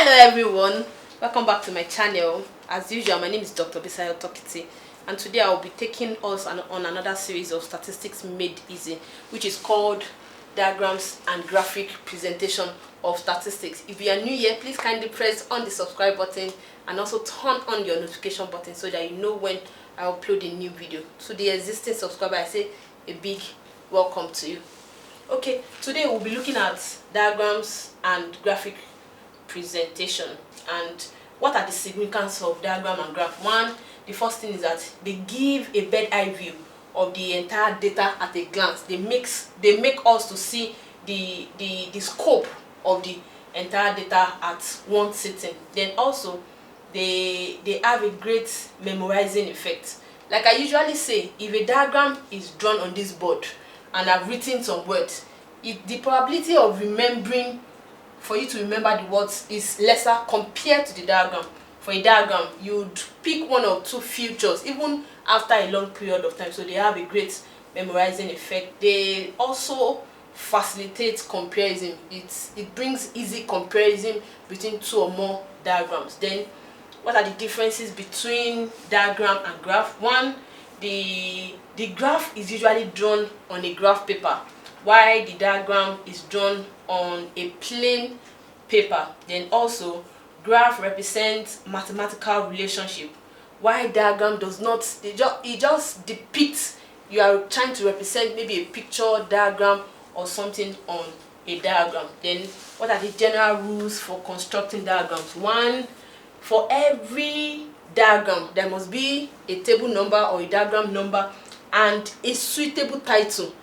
Hello everyone, welcome back to my channel. As usual, my name is Dr. Bisayo Tokiti, and today I will be taking us on another series of statistics made easy, which is called Diagrams and Graphic Presentation of Statistics. If you are new here, please kindly press on the subscribe button and also turn on your notification button so that you know when I upload a new video. To the existing subscriber, I say a big welcome to you. Okay, today we'll be looking at diagrams and graphic presentation. And what are the significance of diagram and graph? One, the first thing is that they give a bird eye view of the entire data at a glance. They make us to see the scope of the entire data at one sitting. Then also they have a great memorizing effect. Like I usually say, if a diagram is drawn on this board and I've written some words, the probability of remembering, for you to remember the words, is lesser compared to the diagram. For a diagram, you'd pick one or two features even after a long period of time, so they have a great memorizing effect. They also facilitate comparison. It brings easy comparison between two or more diagrams. Then what are the differences between diagram and graph? One, the graph is usually drawn on a graph paper, while the diagram is drawn on a plain paper. Then also, graph represents mathematical relationship, while diagram does not. It just depicts, you are trying to represent maybe a picture, diagram, or something on a diagram. Then what are the general rules for constructing diagrams? One, for every diagram there must be a table number or a diagram number and a suitable title.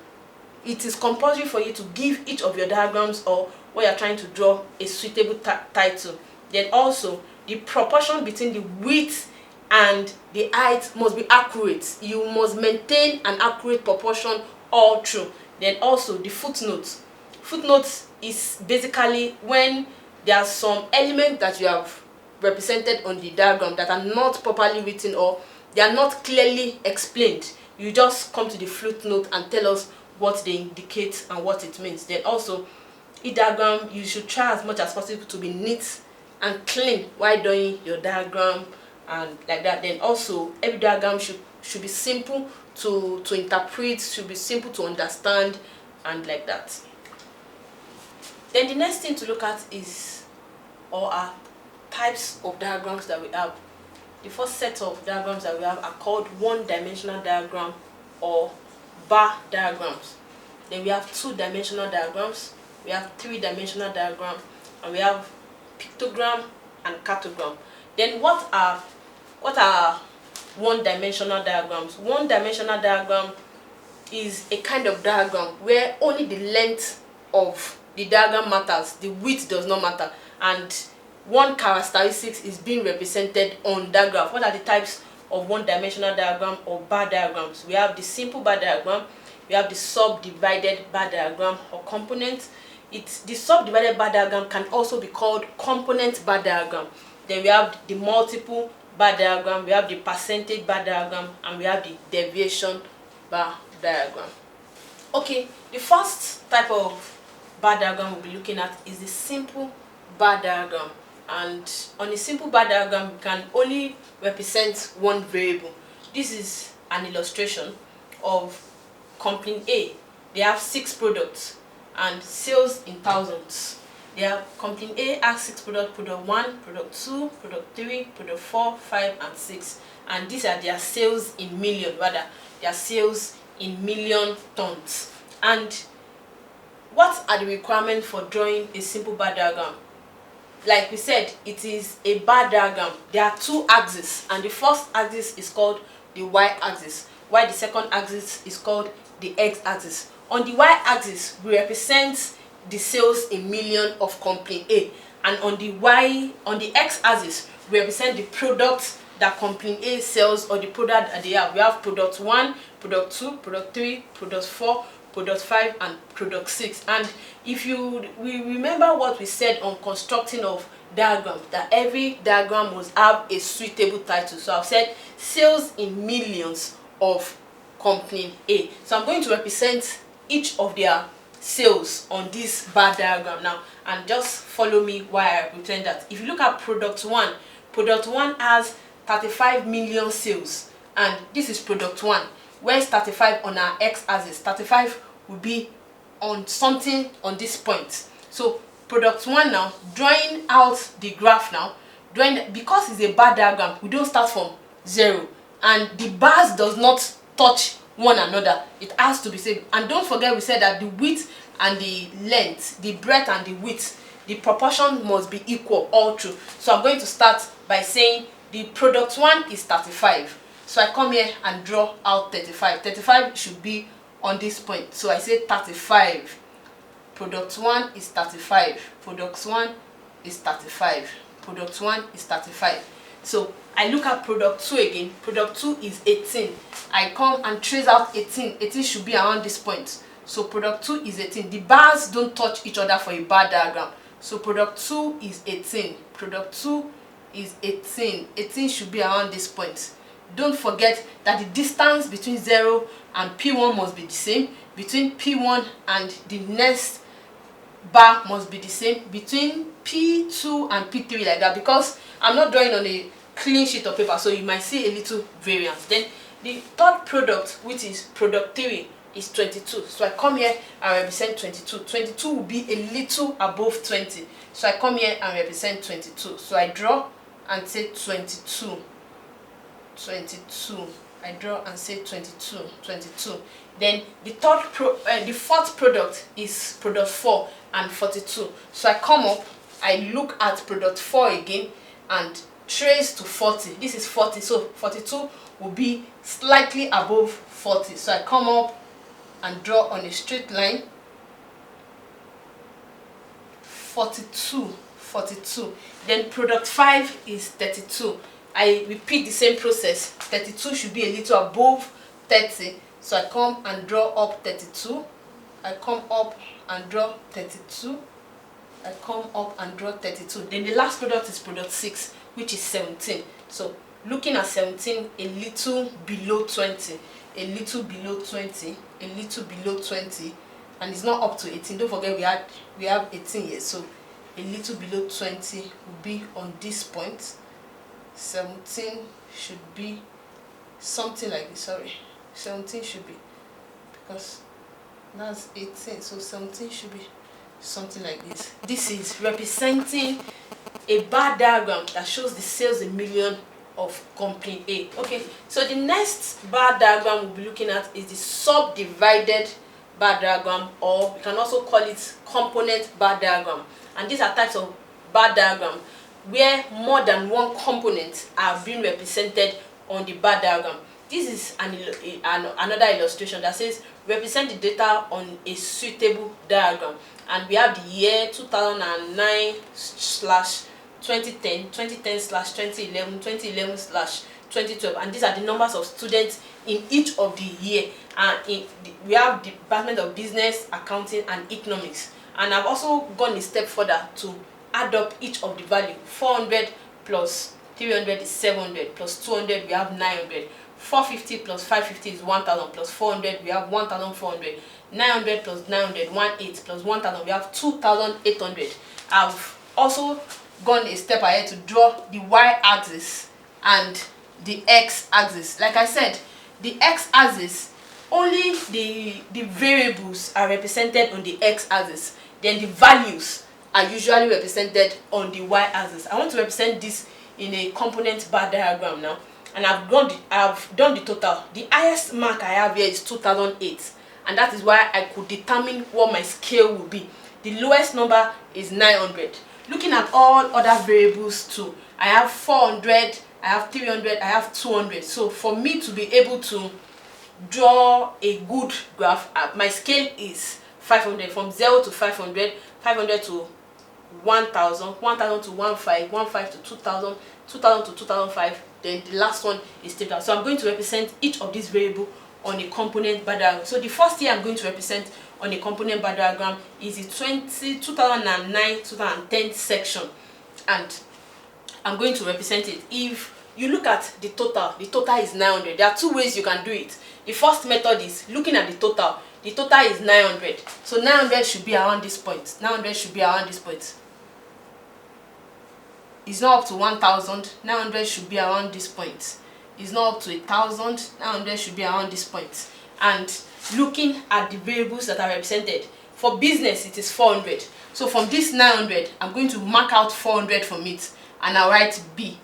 It is compulsory for you to give each of your diagrams or what you are trying to draw a suitable title. Then also, the proportion between the width and the height must be accurate. You must maintain an accurate proportion all through. Then also the footnotes. Footnotes is basically when there are some elements that you have represented on the diagram that are not properly written or they are not clearly explained. You just come to the footnote and tell us what they indicate and what it means. Then also, each diagram, you should try as much as possible to be neat and clean while doing your diagram and like that. Then also, every diagram should be simple to interpret, should be simple to understand, and like that. Then the next thing to look at is are types of diagrams that we have. The first set of diagrams that we have are called one-dimensional diagram or bar diagrams. Then we have two-dimensional diagrams, we have three-dimensional diagram, and we have pictogram and cartogram. Then what are one-dimensional diagrams? One-dimensional diagram is a kind of diagram where only the length of the diagram matters, the width does not matter, and one characteristic is being represented on that graph. What are the types of one-dimensional diagram or bar diagrams? We have the simple bar diagram, we have the subdivided bar diagram or component. The subdivided bar diagram can also be called component bar diagram. Then we have the multiple bar diagram, we have the percentage bar diagram, and we have the deviation bar diagram. Okay, the first type of bar diagram we'll be looking at is the simple bar diagram. And on a simple bar diagram, we can only represent one variable. This is an illustration of company A. They have 6 products and sales in thousands. They have company A has 6 products: product 1, product 2, product 3, product 4, 5, and 6. And these are their sales in million, rather their sales in million tons. And what are the requirements for drawing a simple bar diagram? Like we said, it is a bar diagram. There are 2 axes, and the first axis is called the y-axis, while the second axis is called the x-axis. On the y-axis, we represent the sales in million of company A, and on the x-axis, we represent the products that company A sells or the product that they have. We have product 1, product 2, product 3, product 4, product 5, and product 6. And if we remember what we said on constructing of diagrams, that every diagram must have a suitable title. So I've said sales in millions of company A. So I'm going to represent each of their sales on this bar diagram now, and just follow me while I pretend that. If you look at product 1 has 35 million sales, and this is product 1. Where's 35 on our x-axis? 35 will be on something on this point. So product 1 now, drawing out the graph now, because it's a bar diagram, we don't start from 0, and the bars does not touch one another. It has to be same. And don't forget, we said that the width and the length, the breadth and the width, the proportion must be equal all through. So I'm going to start by saying the product 1 is 35. So I come here and draw out 35. 35 should be on this point. So I say 35. Product 1 is 35. Product 1 is 35. Product 1 is 35. So I look at product 2 again. Product 2 is 18. I come and trace out 18. 18 should be around this point. So product 2 is 18. The bars don't touch each other for a bar diagram. So product 2 is 18. Product 2 is 18. 18 should be around this point. Don't forget that the distance between 0 and P1 must be the same. Between P1 and the next bar must be the same. Between P2 and P3, like that, because I'm not drawing on a clean sheet of paper, so you might see a little variance. Then the third product, which is product 3, is 22. So I come here and represent 22. 22 will be a little above 20. So I come here and represent 22. So I draw and say 22. 22. I draw and say 22. 22. Then the fourth product is product 4 and 42. So I come up, I look at product 4 again and trace to 40. This is 40, so 42 will be slightly above 40. So I come up and draw on a straight line. 42. Then product 5 is 32. I repeat the same process. 32 should be a little above 30. So I come and draw up 32. I come up and draw 32. I come up and draw 32. Then the last product is product 6, which is 17. So looking at 17, a little below 20, a little below 20, a little below 20, and it's not up to 18. Don't forget we have 18 here, so a little below 20 will be on this point. 17 should be something like this. Sorry, 17 should be, because that's 18, so 17 should be something like this. This is representing a bar diagram that shows the sales in million of company A. Okay, so the next bar diagram we'll be looking at is the subdivided bar diagram, or we can also call it component bar diagram. And these are types of bar diagram where more than one component are being represented on the bar diagram. This is another illustration that says represent the data on a suitable diagram, and we have the year 2009/2010, 2010/2011, 2011/2012, and these are the numbers of students in each of the year. And we have the Department of Business, Accounting, and Economics. And I've also gone a step further to add up each of the value. 400 plus 300 is 700, plus 200 we have 900. 450 plus 550 is 1000, plus 400 we have 1400. 900 plus 900, 18, plus 1000 we have 2800. I've also gone a step ahead to draw the y-axis and the x-axis. Like I said, the x-axis, only the variables are represented on the x-axis, then the values are usually represented on the y-axis. I want to represent this in a component bar diagram now, and I've done the total. The highest mark I have here is 2008, and that is why I could determine what my scale will be. The lowest number is 900. Looking at all other variables too, I have 400, I have 300, I have 200. So for me to be able to draw a good graph, my scale is 500. From 0 to 500, 500 to 1000, 1000 to 15, 15 to 2000, 2000 to 2005, then the last one is 3000. So I'm going to represent each of these variables on a component bar diagram. So the first year I'm going to represent on a component bar diagram is the 2009-2010 section, and I'm going to represent it. If you look at the total is 900. There are two ways you can do it. The first method is looking at the total. the total is 900. So 900 should be around this point. 900 should be around this point. It's not up to 1000. 900 should be around this point. It's not up to 1000. 900 should be around this point. And looking at the variables that are represented, for business it is 400. So from this 900, I'm going to mark out 400 from it, and I'll write B.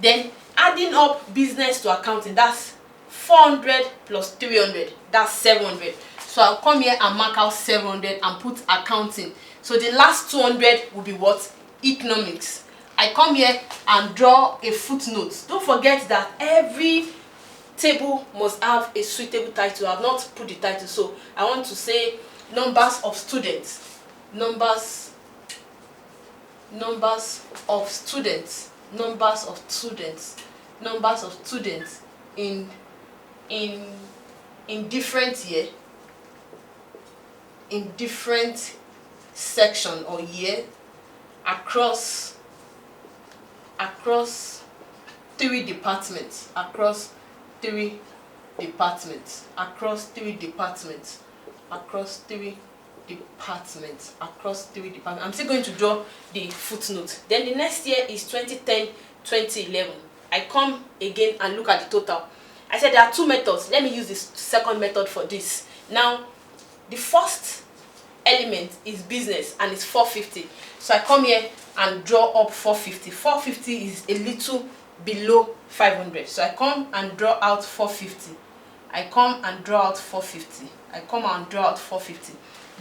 Then adding up business to accounting, that's 400 plus 300, that's 700. So I'll come here and mark out 700 and put accounting. So the last 200 will be what? Economics. I come here and draw a footnote. Don't forget that every table must have a suitable title. I've not put the title, so I want to say numbers of students. Numbers of students in different year, in different section or year, across 3 departments, across 3 departments. I'm still going to draw the footnote. Then the next year is 2010-2011. I come again and look at the total. I said there are 2 methods. Let me use this second method for this. Now, the first element is business and it's 450. So I come here and draw up 450. 450 is a little below 500. So I come and draw out 450.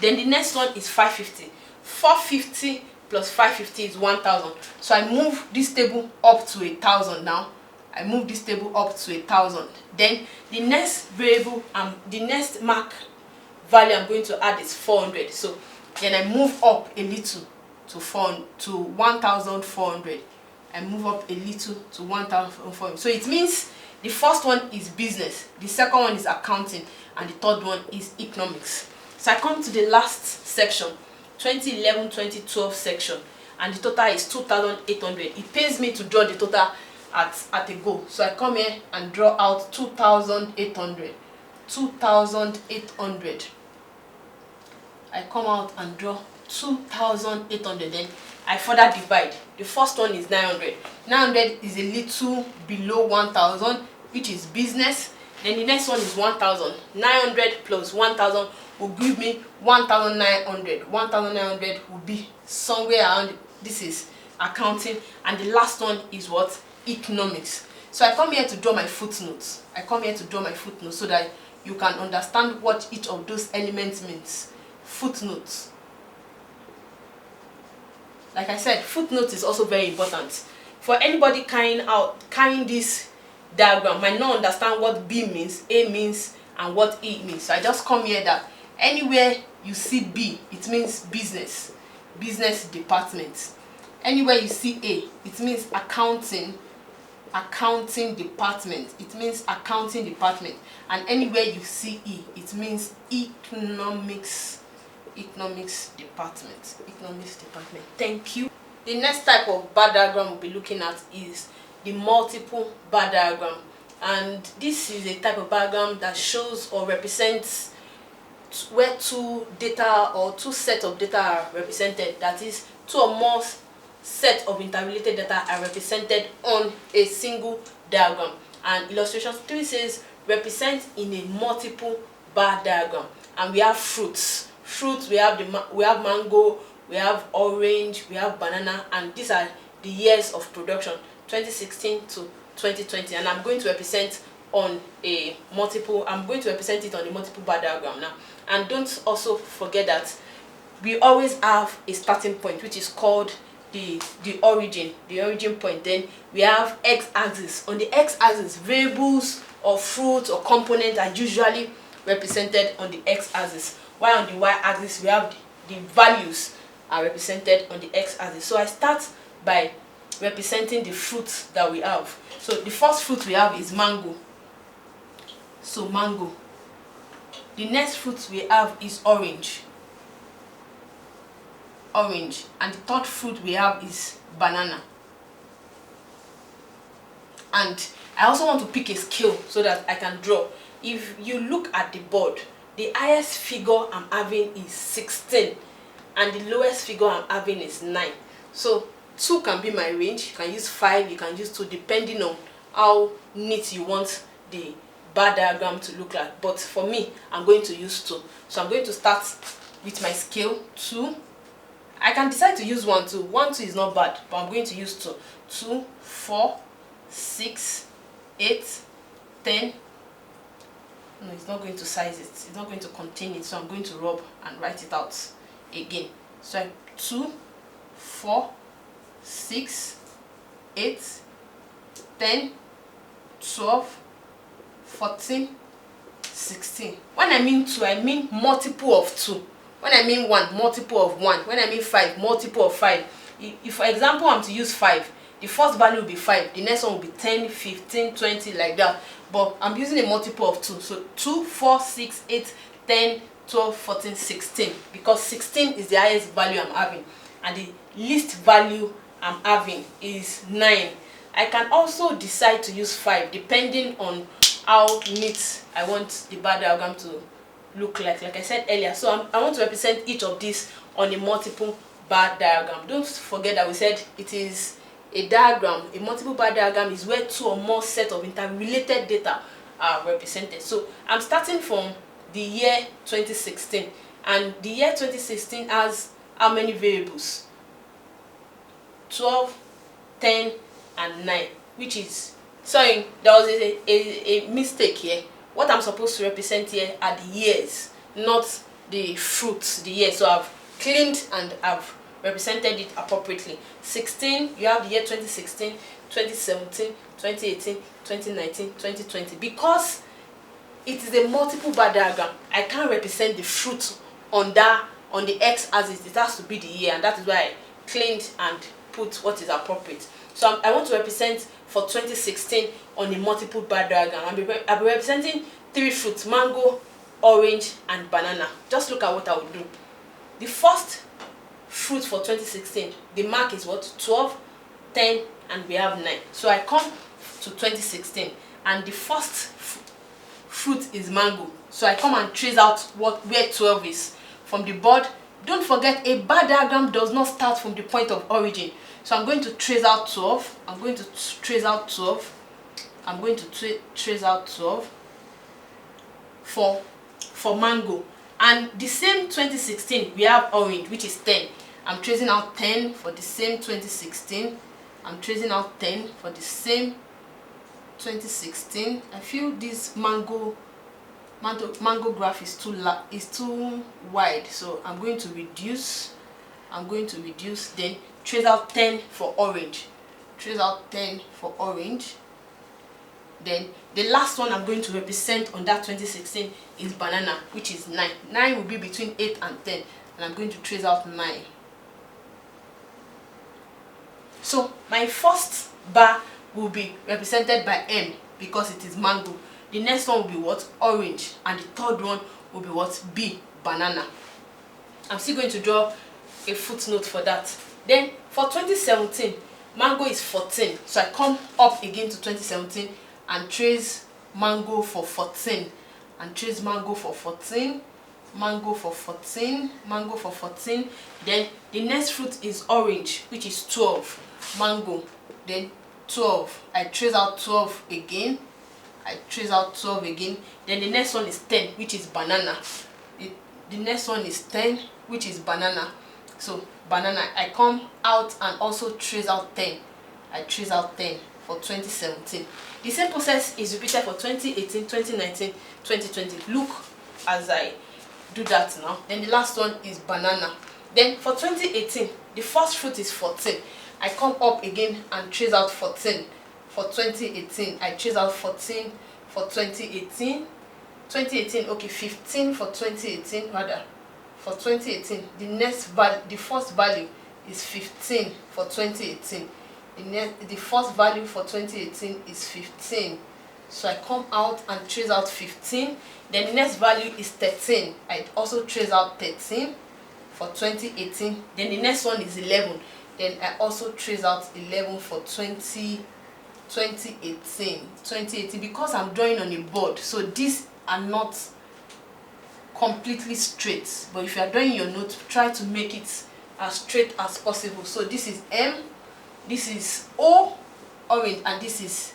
Then the next one is 550. 450 plus 550 is 1000. So I move this table up to 1000 now. Then the next variable the next mark value I'm going to add is 400. So then I move up a little to 1400. I move up a little to 1400. So it means the first one is business, the second one is accounting, and the third one is economics. So I come to the last section, 2011-2012 section, and the total is 2800. It pays me to draw the total at a go. So I come here and draw out 2800. I come out and draw 2800. Then I further divide. The first one is 900. 900 is a little below 1000, which is business. Then the next one is 1000. 900 plus 1000 will give me 1900. 1900 will be somewhere around. This is accounting, and the last one is what? Economics. So I come here to draw my footnotes. So that you can understand what each of those elements means. Footnotes. Like I said, footnote is also very important. For anybody carrying this diagram might not understand what B means, A means, and what E means. So I just come here that anywhere you see B, it means business department. Anywhere you see A, it means accounting department. And anywhere you see E, it means economics department. Thank you. The next type of bar diagram we'll be looking at is the multiple bar diagram, and this is a type of diagram that shows or represents where 2 data or 2 sets of data are represented. That is, 2 or more sets of interrelated data are represented on a single diagram. And illustration 3 says represent in a multiple bar diagram. And we have fruits. We have mango, we have orange, we have banana, and these are the years of production, 2016 to 2020. And I'm going to represent it on a multiple bar diagram now. And don't also forget that we always have a starting point, which is called the origin point. Then we have x-axis. On the x-axis, variables or fruits or components are usually represented on the x-axis, while on the y-axis we have the values are represented on the x-axis. So I start by representing the fruits that we have. So the first fruit we have is mango. So mango. The next fruit we have is orange. And the third fruit we have is banana. And I also want to pick a scale so that I can draw. If you look at the board, the highest figure I'm having is 16 and the lowest figure I'm having is 9. So 2 can be my range. You can use 5, you can use 2, depending on how neat you want the bar diagram to look like. But for me, I'm going to use 2. So I'm going to start with my scale 2. I can decide to use 1 2. 1 2 is not bad, but I'm going to use 2. 2, 4, 6, 8, 10. No, it's not going to size it. It's not going to contain it. So I'm going to rub and write it out again. So 2, 4, 6, 8, 10, 12, 14, 16. When I mean 2, I mean multiple of 2. When I mean 1, multiple of 1. When I mean 5, multiple of 5. If for example I'm to use 5, the first value will be 5, the next one will be 10, 15, 20, like that. But I'm using a multiple of 2. So 2, 4, 6, 8, 10, 12, 14, 16. Because 16 is the highest value I'm having. And the least value I'm having is 9. I can also decide to use 5 depending on how neat I want the bar diagram to look like I said earlier. So I want to represent each of these on a multiple bar diagram. Don't forget that we said it is a diagram. A multiple bar diagram is where 2 or more sets of interrelated data are represented. So I'm starting from the year 2016, and the year 2016 has how many variables? 12, 10, and 9, which is, sorry, there was a mistake here. What I'm supposed to represent here are the years, not the fruits, the years. So I've cleaned and I've represented it appropriately. 16, you have the year 2016, 2017, 2018, 2019, 2020. Because it is a multiple bar diagram, I can't represent the fruit on the x-axis. It has to be the year, and that is why I cleaned and put what is appropriate. So I want to represent for 2016 on a multiple bar diagram. I'll be representing 3 fruits: mango, orange, and banana. Just look at what I would do. The first fruit for 2016, the mark is what? 12, 10, and we have 9. So I come to 2016, and the first fruit is mango. So I come and trace out where 12 is from the board. Don't forget, a bar diagram does not start from the point of origin. So I'm going to trace out 12. I'm going to trace out 12. I'm going to trace out 12 for mango. And the same 2016, we have orange, which is 10. I'm tracing out 10 for the same 2016. I'm tracing out 10 for the same 2016. I feel this mango graph is too wide, so I'm going to reduce. Then trace out 10 for orange. Trace out 10 for orange. Then the last one I'm going to represent on that 2016 is banana, which is 9. 9 will be between 8 and 10, and I'm going to trace out 9. So my first bar will be represented by M because it is mango. The next one will be what? Orange. And the third one will be what? B, banana. I'm still going to draw a footnote for that. Then for 2017, mango is 14. So I come up again to 2017 and trace mango for 14. And trace mango for 14. Mango for 14. Mango for 14. Then the next fruit is orange, which is 12. Mango. Then 12. I trace out 12 again. I trace out 12 again. Then the next one is 10, which is banana. The next one is 10, which is banana. So banana, I come out and also trace out 10. I trace out 10 for 2017. The same process is repeated for 2018, 2019, 2020. Look as I do that now. Then the last one is banana. Then for 2018, the first fruit is 14. I come up again and trace out 14 for 2018. I trace out 14 for 2018. 2018, okay, 15 for 2018 rather. For 2018, the first value is 15 for 2018. The first value for 2018 is 15. So I come out and trace out 15. Then the next value is 13. I also trace out 13 for 2018. Then the next one is 11. Then I also trace out 11 for 2018. Because I'm drawing on a board, so these are not completely straight, but if you are doing your note, try to make it as straight as possible. So this is M, this is O, orange, and this is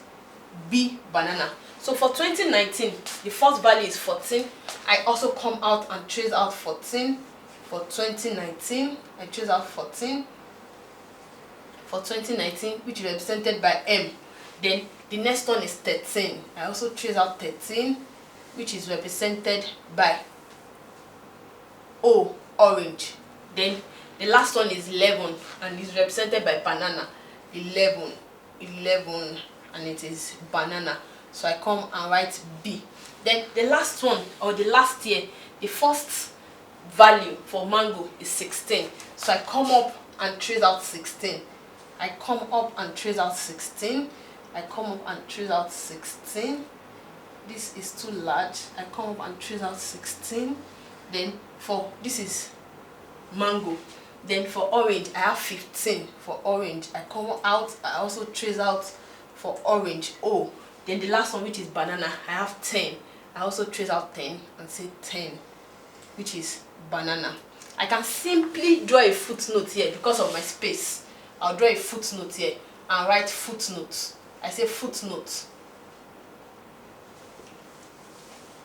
B, banana. So for 2019, the first value is 14. I also come out and trace out 14 for 2019. I trace out 14 for 2019, which is represented by M. Then the next one is 13. I also trace out 13, which is represented by O, orange. Then the last one is 11 and is represented by banana. 11, and it is banana. So I come and write B. Then the last one, or the last year, the first value for mango is 16. So I come up and trace out 16. I come up and trace out 16. I come up and trace out 16. This is too large. I come up and trace out 16. Then for this is mango. Then for orange, I have 15 for orange. I come out, I also trace out for orange, O. Then the last one, which is banana, I have 10. I also trace out 10 and say 10, which is banana. I can simply draw a footnote here because of my space. I'll draw a footnote here and write footnote. I say footnote.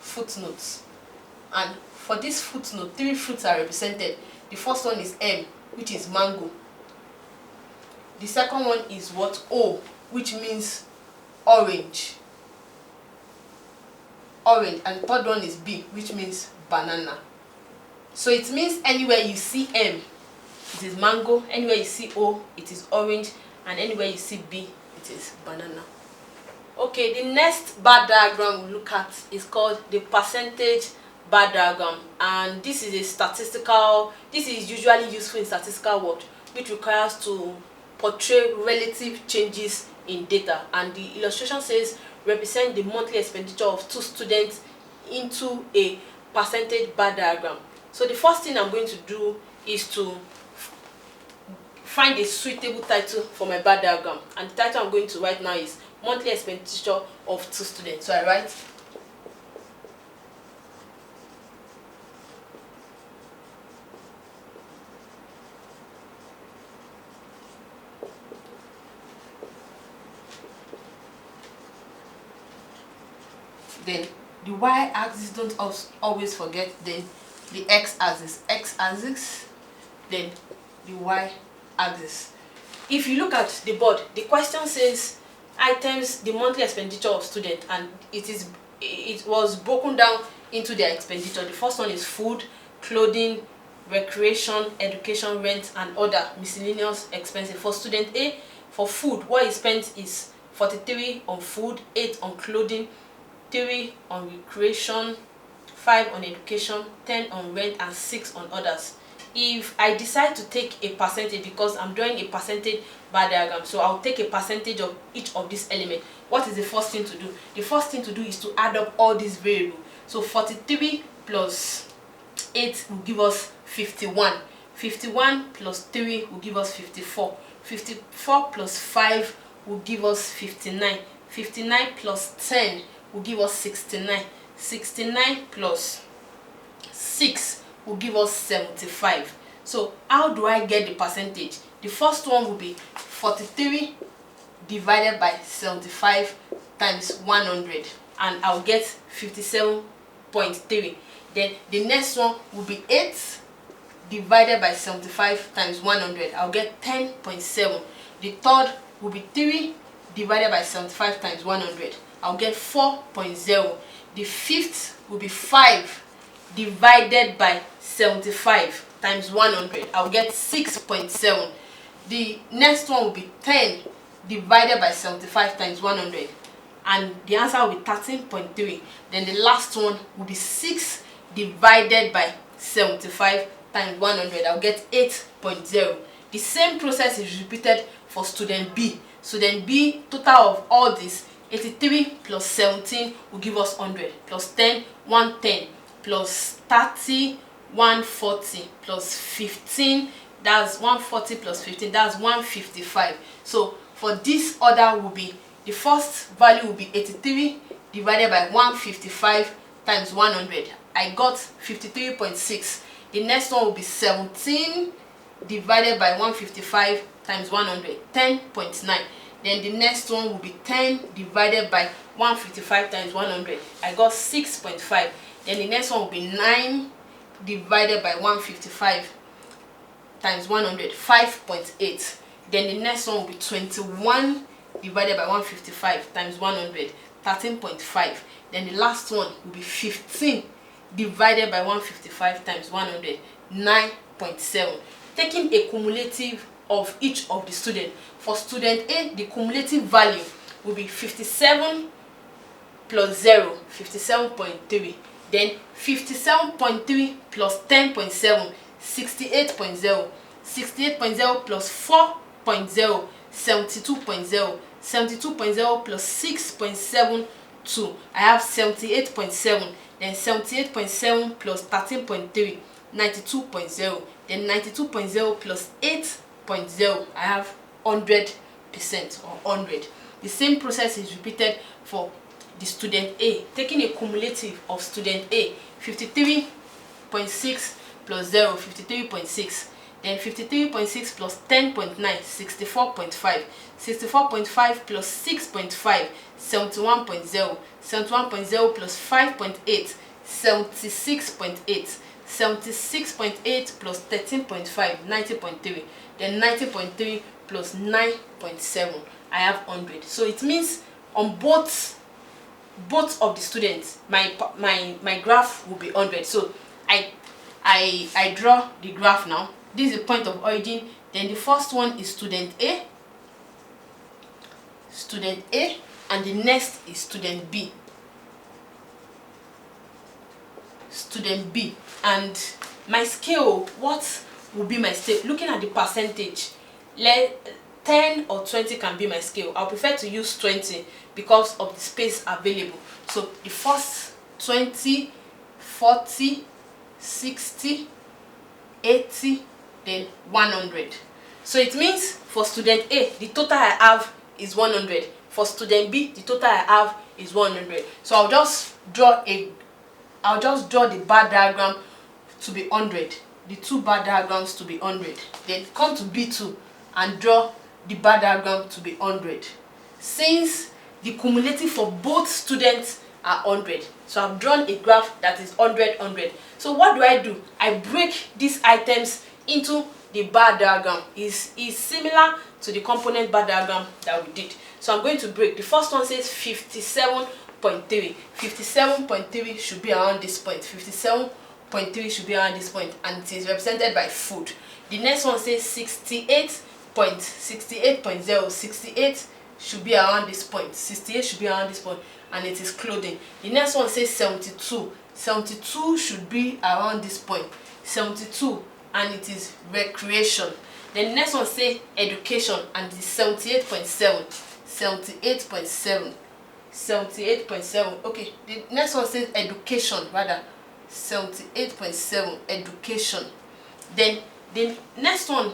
Footnotes. And for this footnote, 3 fruits are represented. The first one is M, which is mango. The second one is what? O, which means orange. Orange. And the third one is B, which means banana. So it means anywhere you see M, it is mango. Anywhere you see O, it is orange. And anywhere you see B, it is banana. Okay, the next bar diagram we look at is called the percentage bar diagram, and this is usually useful in statistical work, which requires to portray relative changes in data. And the illustration says represent the monthly expenditure of 2 students into a percentage bar diagram. So the first thing I'm going to do is to find a suitable title for my bar diagram, and the title I'm going to write now is monthly expenditure of 2 students. So I write then the y-axis, don't always forget, then the x-axis, then the y-axis. If you look at the board, the question says items the monthly expenditure of student, and it was broken down into their expenditure. The first one is food, clothing, recreation, education, rent, and other miscellaneous expenses. For student A, for food, what he spent is 43 on food, 8 on clothing, 3 on recreation, 5 on education, 10 on rent, and 6 on others. If I decide to take a percentage, because I'm drawing a percentage bar diagram, so I'll take a percentage of each of these elements. What is the first thing to do? The first thing to do is to add up all these variables. So 43 plus 8 will give us 51. 51 plus 3 will give us 54. 54 plus 5 will give us 59. 59 plus 10 will give us 69. 69 plus 6 will give us 75. So how do I get the percentage? The first one will be 43 divided by 75 times 100, and I'll get 57.3. Then the next one will be 8 divided by 75 times 100. I'll get 10.7. The third will be 3 divided by 75 times 100. I'll get 4.0. The fifth will be 5 divided by 75 times 100. I'll get 6.7. The next one will be 10 divided by 75 times 100, and the answer will be 13.3. Then the last one will be 6 divided by 75 times 100. I'll get 8.0. The same process is repeated for student B. Student B, total of all this, 83 plus 17 will give us 100, plus 10, 110, plus 30, 140, plus 15, that's 140 plus 15, that's 155. So for this order will be, the first value will be 83 divided by 155 times 100. I got 53.6. The next one will be 17 divided by 155 times 100, 10.9. Then the next one will be 10 divided by 155 times 100. I got 6.5. Then the next one will be 9 divided by 155 times 100, 5.8. Then the next one will be 21 divided by 155 times 100, 13.5. Then the last one will be 15 divided by 155 times 100, 9.7. Taking a cumulative of each of the students. For student A, the cumulative value will be 57 plus 0, 57.3. Then 57.3 plus 10.7, 68.0. 68.0 plus 4.0, 72.0. 72.0 plus 6.72. I have 78.7. Then 78.7 plus 13.3, 92.0. Then 92.0 plus 8.0, I have 100% or 100. The same process is repeated for the student A. Taking a cumulative of student A, 53.6 plus 0, 53.6. Then 53.6 plus 10.9, 64.5. 64.5 plus 6.5, 71.0. 71.0 plus 5.8, 76.8. 76.8 plus 13.5, 90.3. Then 90.3 plus 9.7, I have 100. So it means on both of the students, my graph will be 100. So I draw the graph now. This is the point of origin. Then the first one is student A, and the next is student B. And my scale, what will be my scale? Looking at the percentage, 10 or 20 can be my scale. I'll prefer to use 20 because of the space available. So the first 20, 40, 60, 80, then 100. So it means for student A, the total I have is 100. For student B, the total I have is 100. So I'll just draw the bar diagram to be 100. The two bar diagrams to be 100. Then come to B2 and draw the bar diagram to be 100. Since the cumulative for both students are 100, so I've drawn a graph that is 100, 100. So what do? I break these items into the bar diagram. Is similar to the component bar diagram that we did. So I'm going to break. The first one says 57.3. 57.3 should be around this point. 57.3 should be around this point, and it is represented by food. The next one says 68.0. 68 should be around this point. 68 should be around this point, and it is clothing. The next one says 72. 72 should be around this point. 72, and it is recreation. The next one says education, and it is 78.7. 78.7. 78.7. Okay, the next one says education, rather 78.7, education. Then the next one,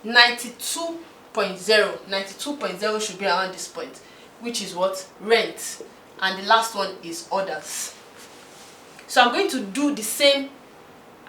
92.0. 92.0 should be around this point, which is what? Rent. And the last one is others. So I'm going to do the same.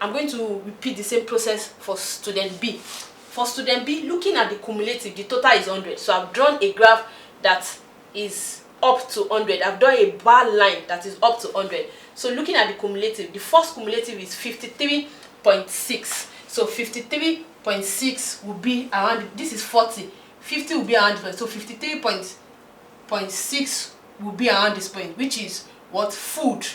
I'm going to repeat the same process for student B. For student B, looking at the cumulative, the total is 100. So I've drawn a graph that is up to 100. I've drawn a bar line that is up to 100. So looking at the cumulative, the first cumulative is 53.6. So 53.6 will be around, this is 40. 50 will be around this point. So 53.6 will be around this point, which is what? Food.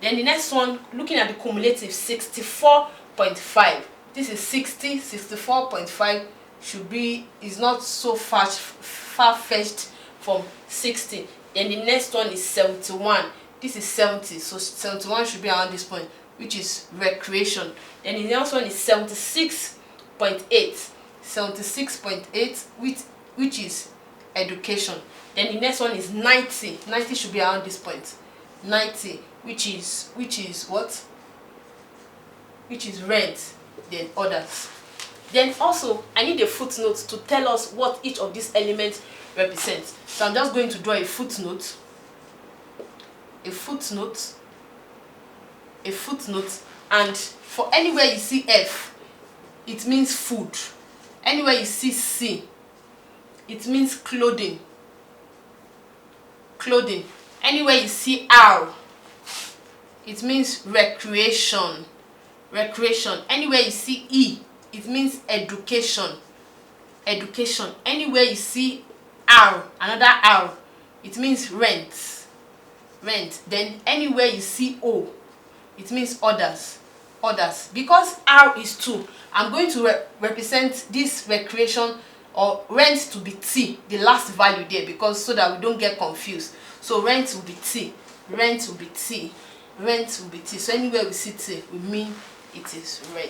Then the next one, looking at the cumulative, 64.5. This is 60. 64.5 should be, is not so far-fetched from 60. Then the next one is 71. This is 70. So 71 should be around this point, which is recreation. Then the next one is 76.8. 76.8, which is education. Then the next one is 90. 90 should be around this point. 90, which is what? Which is rent. Then others. Then also, I need a footnote to tell us what each of these elements represents. So I'm just going to draw a footnote. A footnote. a footnote. And for anywhere you see F, it means food. Anywhere you see C, it means clothing. Clothing. Anywhere you see R, it means recreation. Recreation. Anywhere you see E, it means education. Education. Anywhere you see R, another R, it means rent. Rent. Then anywhere you see O, it means others. Others. Because R is 2, I'm going to represent this recreation or rent to be T, the last value there, because so that we don't get confused. So rent will be T, rent will be T, rent will be T. So anywhere we see T, we mean it is rent.